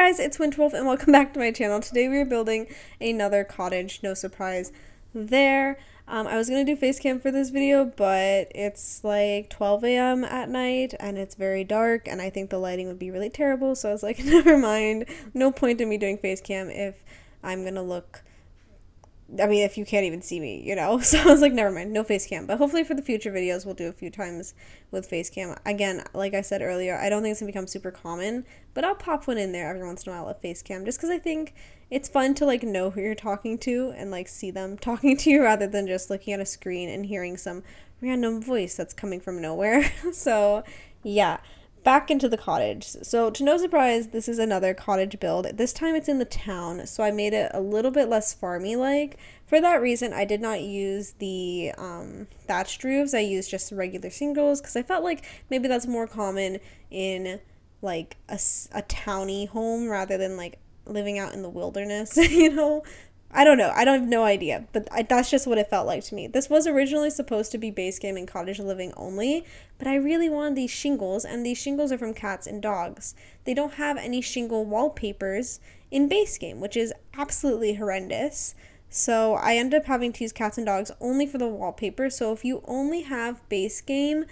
guys, it's Windwolf and welcome back to my channel. Today we are building another cottage, no surprise there. I was going to do face cam for this video, but it's like 12 a.m. at night and it's very dark and I think the lighting would be really terrible, so I was like, never mind, no point in me doing face cam if I'm going to look, if you can't even see me, you know? So I was like, never mind, no face cam. But hopefully for the future videos, we'll do a few times with face cam. Again, like I said earlier, I don't think it's going to become super common, but I'll pop one in there every once in a while at face cam, just because I think it's fun to, like, know who you're talking to and, like, see them talking to you rather than just looking at a screen and hearing some random voice that's coming from nowhere. So, yeah. Back into the cottage. So to no surprise, this is another cottage build. This time it's in the town, so I made it a little bit less farmy like. For that reason, I did not use the thatched roofs. I used just regular shingles because I felt like maybe that's more common in like a towny home rather than like living out in the wilderness, you know? I don't know. I don't have no idea, but that's just what it felt like to me. This was originally supposed to be base game and cottage living only, but I really wanted these shingles, and these shingles are from cats and dogs. They don't have any shingle wallpapers in base game, which is absolutely horrendous. So I ended up having to use cats and dogs only for the wallpaper. So if you only have base game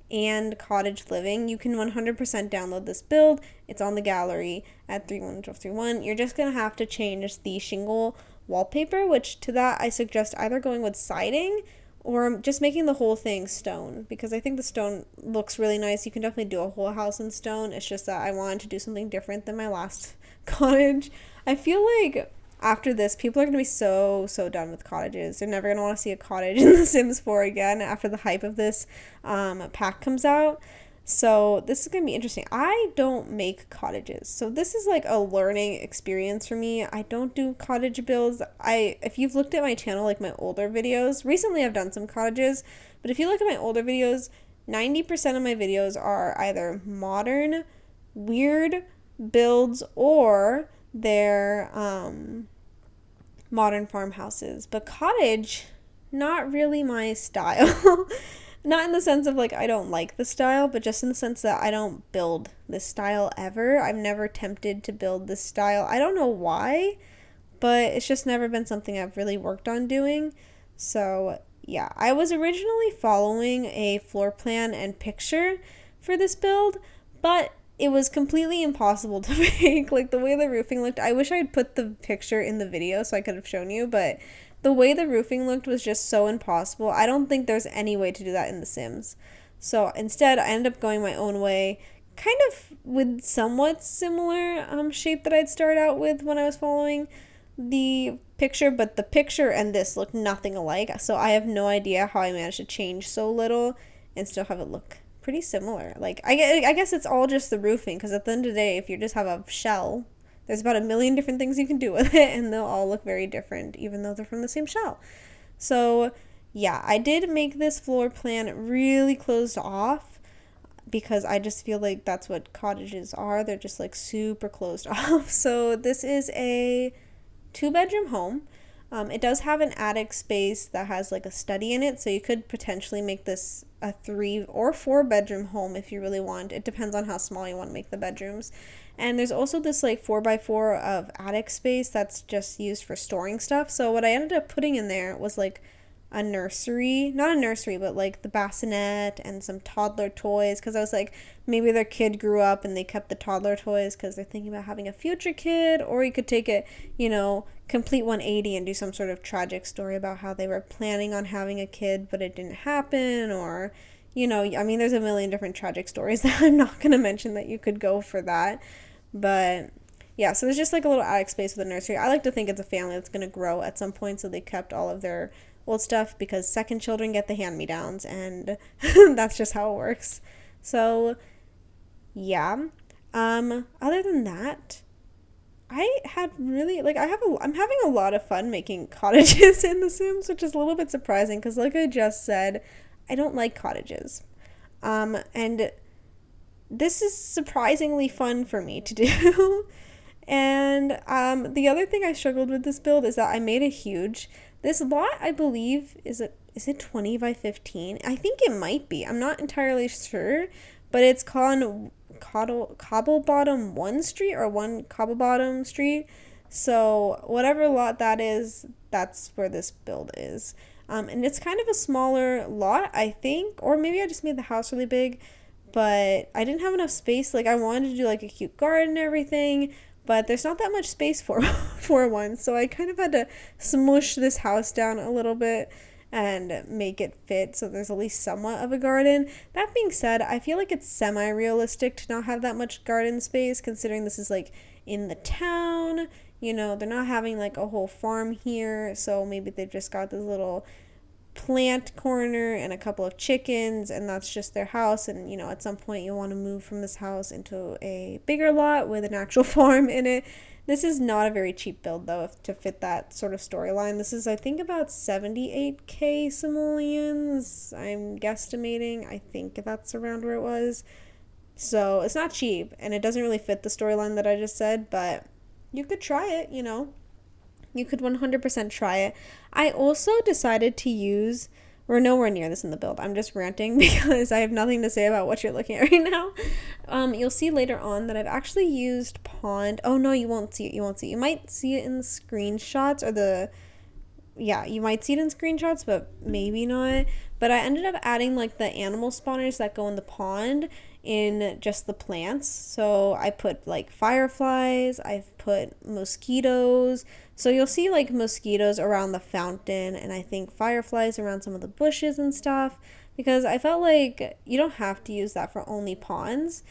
and cottage living, you can 100% download this build. It's on the gallery at 31231. You're just going to have to change the shingle wallpaper, which to that I suggest either going with siding or just making the whole thing stone, because I think the stone looks really nice. You can definitely do a whole house in stone. It's just that I wanted to do something different than my last cottage. I feel like after this, people are going to be so done with cottages. They're never going to want to see a cottage in The Sims 4 again after the hype of this pack comes out. So this is going to be interesting. I don't make cottages, so this is like a learning experience for me. I don't do cottage builds. If you've looked at my channel, like my older videos, recently I've done some cottages, but if you look at my older videos, 90% of my videos are either modern, weird builds, or they're modern farmhouses. But cottage, not really my style. Not in the sense of, like, I don't like the style, but just in the sense that I don't build this style ever. I'm never tempted to build this style. I don't know why, but it's just never been something I've really worked on doing. So, yeah. I was originally following a floor plan and picture for this build, but it was completely impossible to make. Like, the way the roofing looked, I wish I had put the picture in the video so I could have shown you, but the way the roofing looked was just so impossible. I don't think there's any way to do that in The Sims. So instead, I ended up going my own way, kind of with somewhat similar shape that I'd start out with when I was following the picture, but the picture and this look nothing alike. So I have no idea how I managed to change so little and still have it look pretty similar. Like, I guess it's all just the roofing, because at the end of the day, if you just have a shell, there's about a million different things you can do with it, and they'll all look very different, even though they're from the same shell. So, yeah, I did make this floor plan really closed off, because I just feel like that's what cottages are. They're just, like, super closed off. So this is a 2-bedroom home. It does have an attic space that has, like, a study in it, so you could potentially make this a 3 or 4-bedroom home if you really want. It depends on how small you want to make the bedrooms. And there's also this, like, 4x4 of attic space that's just used for storing stuff. So what I ended up putting in there was, like, a nursery, not a nursery, but like the bassinet and some toddler toys, because I was like, maybe their kid grew up and they kept the toddler toys because they're thinking about having a future kid. Or you could take it, you know, complete 180 and do some sort of tragic story about how they were planning on having a kid but it didn't happen, or, you know, I mean, there's a million different tragic stories that I'm not going to mention that you could go for that. But yeah, so there's just like a little attic space with a nursery. I like to think it's a family that's going to grow at some point, so they kept all of their old stuff, because second children get the hand-me-downs, and that's just how it works. So yeah, other than that, I had really, like, I'm having a lot of fun making cottages in The Sims, which is a little bit surprising, because like I just said, I don't like cottages, and this is surprisingly fun for me to do. And the other thing I struggled with this build is that I made it huge. This lot, I believe, is it 20 by 15? I think it might be. I'm not entirely sure, but it's Cobblebottom 1 Street or 1 Cobblebottom Street. So whatever lot that is, that's where this build is. And it's kind of a smaller lot, I think, or maybe I just made the house really big, but I didn't have enough space. Like, I wanted to do like a cute garden and everything, but there's not that much space for for one, so I kind of had to smush this house down a little bit and make it fit so there's at least somewhat of a garden. That being said, I feel like it's semi-realistic to not have that much garden space, considering this is like in the town. You know, they're not having like a whole farm here, so maybe they've just got this little plant corner and a couple of chickens, and that's just their house. And you know, at some point you'll want to move from this house into a bigger lot with an actual farm in it. This is not a very cheap build though to fit that sort of storyline. This is, I think, about 78k simoleons, I'm guesstimating. I think that's around where it was. So it's not cheap, and it doesn't really fit the storyline that I just said, but you could try it, you know. You could 100% try it. I also decided to use, we're nowhere near this in the build. I'm just ranting because I have nothing to say about what you're looking at right now. You'll see later on that I've actually used pond. Oh no, you won't see it. You won't see it. You might see it in the screenshots or the, yeah, you might see it in screenshots, but maybe not. But I ended up adding like the animal spawners that go in the pond in just the plants. So I put like fireflies, I've put mosquitoes. So you'll see like mosquitoes around the fountain, and I think fireflies around some of the bushes and stuff, because I felt like you don't have to use that for only ponds,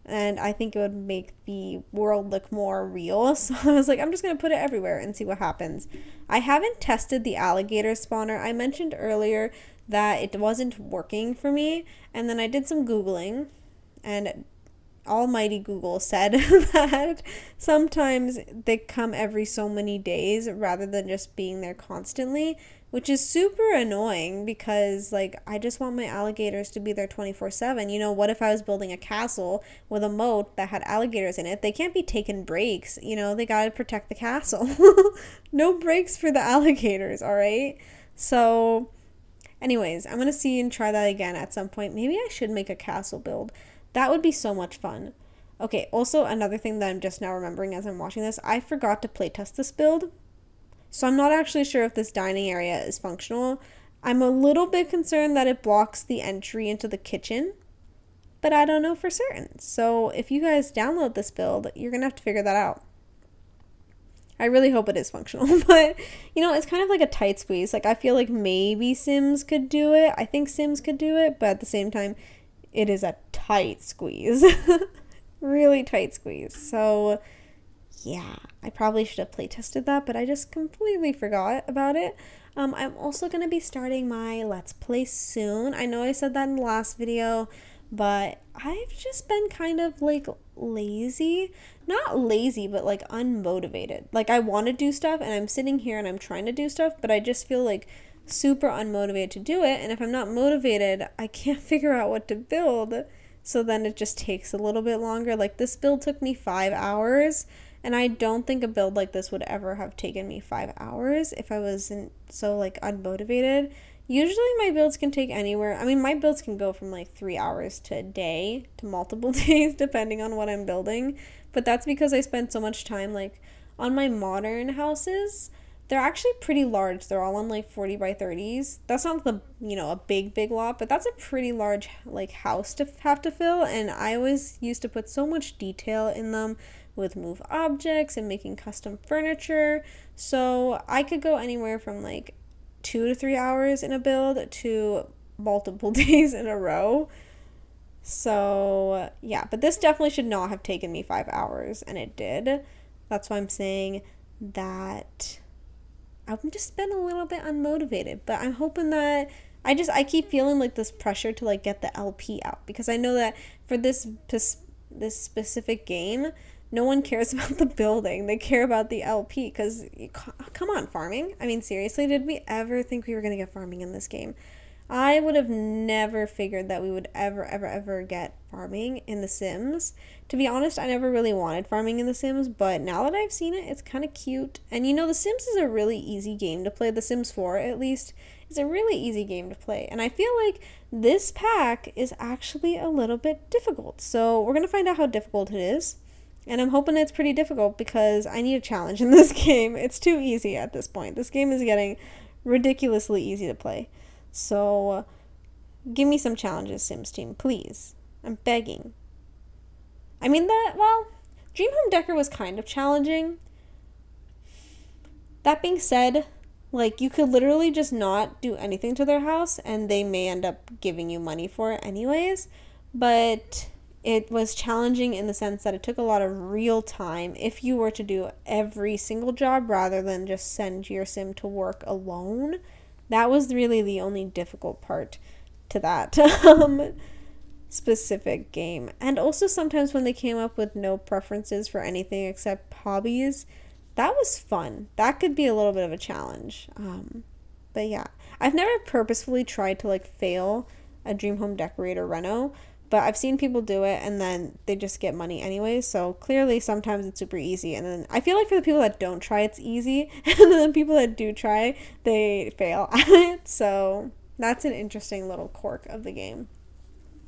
and I think it would make the world look more real. So I was like, I'm just going to put it everywhere and see what happens. I haven't tested the alligator spawner. I mentioned earlier that it wasn't working for me, and then I did some Googling, and almighty Google said that sometimes they come every so many days rather than just being there constantly, which is super annoying because like I just want my alligators to be there 24/7. You know, what if I was building a castle with a moat that had alligators in it? They can't be taking breaks, you know, they gotta protect the castle. No breaks for the alligators, all right? So anyways, I'm gonna see and try that again at some point. Maybe I should make a castle build. That would be so much fun. Okay, also another thing that I'm just now remembering as I'm watching this, I forgot to playtest this build. So I'm not actually sure if this dining area is functional. I'm a little bit concerned that it blocks the entry into the kitchen, but I don't know for certain. So if you guys download this build, you're going to have to figure that out. I really hope it is functional, but you know, it's kind of like a tight squeeze. Like I feel like maybe Sims could do it. I think Sims could do it, but at the same time, it is a tight squeeze. Really tight squeeze. So yeah, I probably should have play tested that, but I just completely forgot about it. I'm also going to be starting my Let's Play soon. I know I said that in the last video, but I've just been kind of like lazy. Not lazy, but like unmotivated. Like I want to do stuff and I'm sitting here and I'm trying to do stuff, but I just feel like super unmotivated to do it. And if I'm not motivated, I can't figure out what to build. So then it just takes a little bit longer. Like this build took me 5 hours, and I don't think a build like this would ever have taken me 5 hours if I wasn't so like unmotivated. Usually my builds can take anywhere. I mean, my builds can go from like 3 hours to a day to multiple days depending on what I'm building. But that's because I spend so much time like on my modern houses. They're actually pretty large. They're all on like 40 by 30s. That's not the, you know, a big lot, but that's a pretty large like house to have to fill. And I always used to put so much detail in them with move objects and making custom furniture. So I could go anywhere from like 2 to 3 hours in a build to multiple days in a row. So yeah, but this definitely should not have taken me 5 hours, and it did. That's why I'm saying that I've just been a little bit unmotivated, but I'm hoping that I keep feeling like this pressure to like get the LP out, because I know that for this specific game, no one cares about the building. They care about the LP, because come on, farming. I mean, seriously, did we ever think we were going to get farming in this game? I would have never figured that we would ever get farming in The Sims. To be honest, I never really wanted farming in The Sims, but now that I've seen it, it's kind of cute. And The Sims is a really easy game to play. The Sims 4, at least, is a really easy game to play. And I feel like this pack is actually a little bit difficult. So we're going to find out how difficult it is. And I'm hoping it's pretty difficult because I need a challenge in this game. It's too easy at this point. This game is getting ridiculously easy to play. So give me some challenges, Sims team, please. I'm begging. Dream Home Decor was kind of challenging. That being said, you could literally just not do anything to their house and they may end up giving you money for it anyways. But it was challenging in the sense that it took a lot of real time if you were to do every single job rather than just send your sim to work alone. That was really the only difficult part to that specific game. And also sometimes when they came up with no preferences for anything except hobbies, that was fun. That could be a little bit of a challenge. But yeah, I've never purposefully tried to fail a Dream Home Decorator reno. But I've seen people do it and then they just get money anyway. So clearly sometimes it's super easy. And then I feel like for the people that don't try, it's easy. And then the people that do try, they fail at it. So that's an interesting little quirk of the game.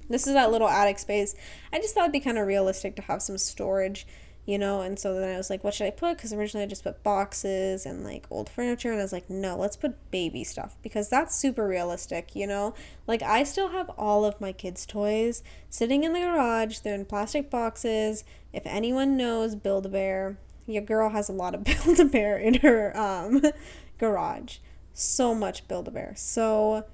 This is that little attic space. I just thought it'd be kind of realistic to have some storage, and so then I was like, what should I put? Because originally I just put boxes and old furniture, and I was like, no, let's put baby stuff because that's super realistic, I still have all of my kids' toys sitting in the garage. They're in plastic boxes. If anyone knows Build-A-Bear, your girl has a lot of Build-A-Bear in her garage. So much Build-A-Bear. So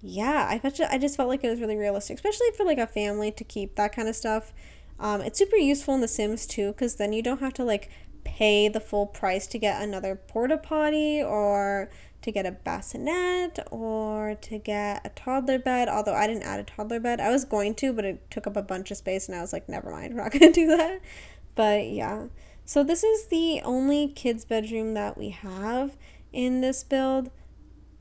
yeah, I just felt like it was really realistic, especially for a family to keep that kind of stuff. It's super useful in The Sims too, because then you don't have to pay the full price to get another porta potty or to get a bassinet or to get a toddler bed. Although I didn't add a toddler bed. I was going to, but it took up a bunch of space and I was like, never mind, we're not going to do that. But yeah, so this is the only kids' bedroom that we have in this build.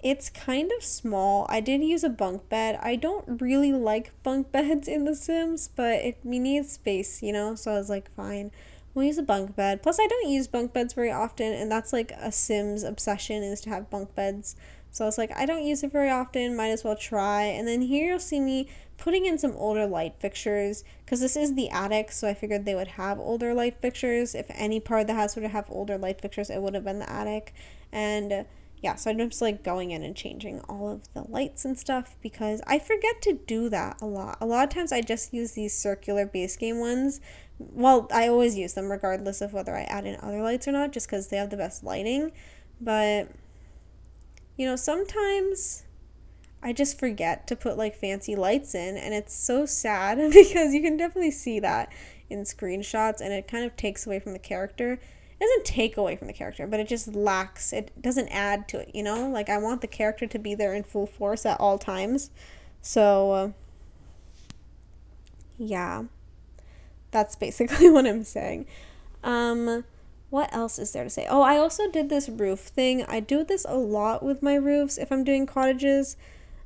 It's kind of small. I did use a bunk bed. I don't really like bunk beds in The Sims, but we need space, So I was like, fine, we'll use a bunk bed. Plus, I don't use bunk beds very often, and that's a Sims obsession is to have bunk beds. So I was like, I don't use it very often, might as well try. And then here you'll see me putting in some older light fixtures, because this is the attic, so I figured they would have older light fixtures. If any part of the house would have older light fixtures, it would have been the attic. And yeah, so I'm just going in and changing all of the lights and stuff because I forget to do that a lot. A lot of times I just use these circular base game ones. Well, I always use them regardless of whether I add in other lights or not, just because they have the best lighting. But, sometimes I just forget to put fancy lights in, and it's so sad because you can definitely see that in screenshots and it kind of takes away from the character. It doesn't take away from the character, but it just lacks, it doesn't add to it, I want the character to be there in full force at all times. So yeah, that's basically what I'm saying. What else is there to say? Oh, I also did this roof thing. I do this a lot with my roofs if I'm doing cottages.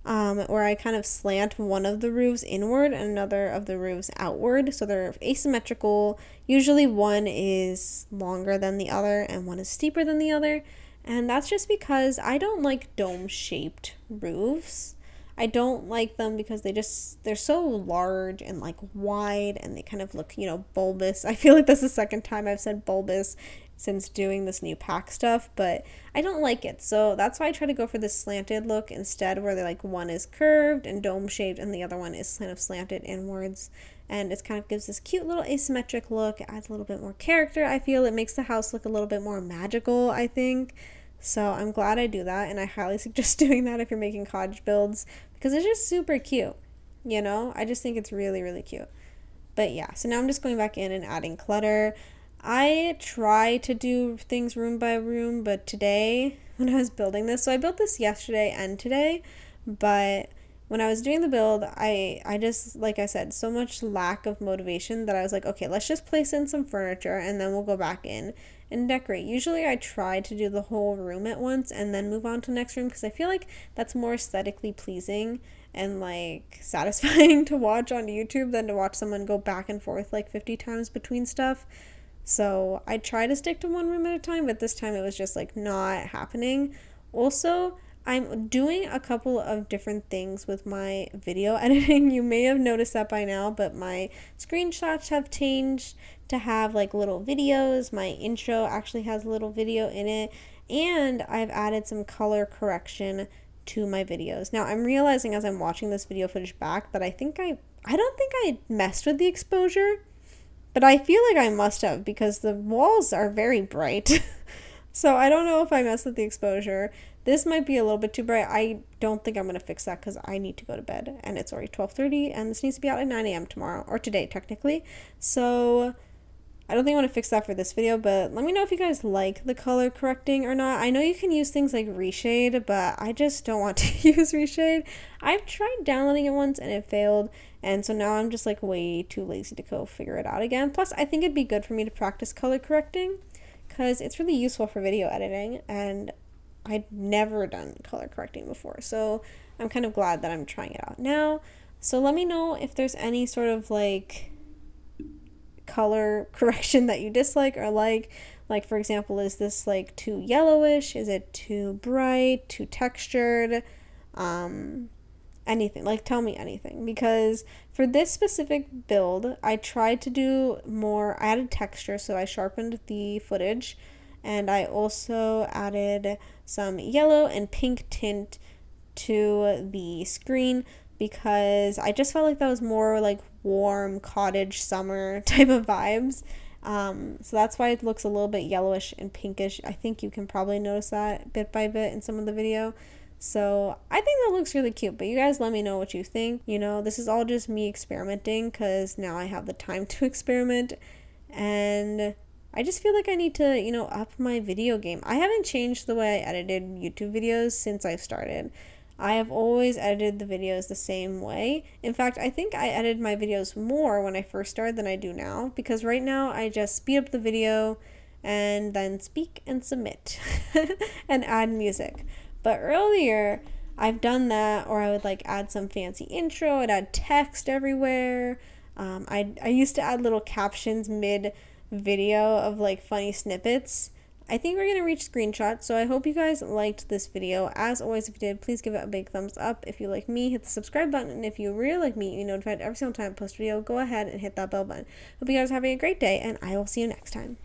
Where I kind of slant one of the roofs inward and another of the roofs outward. So they're asymmetrical. Usually one is longer than the other and one is steeper than the other. And that's just because I don't like dome-shaped roofs. I don't like them because they're so large and wide and they kind of look, bulbous. I feel like that's the second time I've said bulbous since doing this new pack stuff, but I don't like it. So that's why I try to go for this slanted look instead, where one is curved and dome shaped and the other one is kind of slanted inwards. And it kind of gives this cute little asymmetric look. It adds a little bit more character. I feel it makes the house look a little bit more magical, I think. So I'm glad I do that, and I highly suggest doing that if you're making cottage builds because it's just super cute. I just think it's really, really cute. But yeah, so now I'm just going back in and adding clutter. I try to do things room by room, but today when I was building this, so I built this yesterday and today, but when I was doing the build, I just, like I said, so much lack of motivation that I was like, okay, let's just place in some furniture and then we'll go back in and decorate. Usually I try to do the whole room at once and then move on to the next room because I feel like that's more aesthetically pleasing and like satisfying to watch on YouTube than to watch someone go back and forth like 50 times between stuff. So I try to stick to one room at a time, but this time it was just like not happening. Also, I'm doing a couple of different things with my video editing. You may have noticed that by now, but my screenshots have changed to have like little videos. My intro actually has a little video in it, and I've added some color correction to my videos. Now, I'm realizing as I'm watching this video footage back that I don't think I messed with the exposure, but I feel like I must have because the walls are very bright. So I don't know if I messed with the exposure. This might be a little bit too bright. I don't think I'm going to fix that because I need to go to bed and it's already 12:30 and this needs to be out at 9 a.m. tomorrow, or today technically. So I don't think I want to fix that for this video, but let me know if you guys like the color correcting or not. I know you can use things like reshade, but I just don't want to use reshade. I've tried downloading it once and it failed, and so now I'm just like way too lazy to go figure it out again. Plus, I think it'd be good for me to practice color correcting because it's really useful for video editing, and I'd never done color correcting before, so I'm kind of glad that I'm trying it out now. So let me know if there's any sort of like color correction that you dislike or like for example, is this like too yellowish, is it too bright, too textured, anything, like tell me anything, because for this specific build I tried to do more. I added texture, so I sharpened the footage, and I also added some yellow and pink tint to the screen because I just felt like that was more like warm cottage summer type of vibes. So that's why it looks a little bit yellowish and pinkish. I think you can probably notice that bit by bit in some of the video. So I think that looks really cute, but you guys let me know what you think. You know, this is all just me experimenting because now I have the time to experiment, and I just feel like I need to, you know, up my video game. I haven't changed the way I edited YouTube videos since I started. I have always edited the videos the same way. In fact, I think I edited my videos more when I first started than I do now, because right now I just speed up the video and then speak and submit and add music. But earlier I've done that, or I would like add some fancy intro, I'd add text everywhere. I used to add little captions mid video of like funny snippets. I think we're gonna reach screenshots, so I hope you guys liked this video. As always, if you did, please give it a big thumbs up. If you like me, hit the subscribe button, and if you really like me, you know, notified every single time I post a video, go ahead and hit that bell button. Hope you guys are having a great day, and I will see you next time.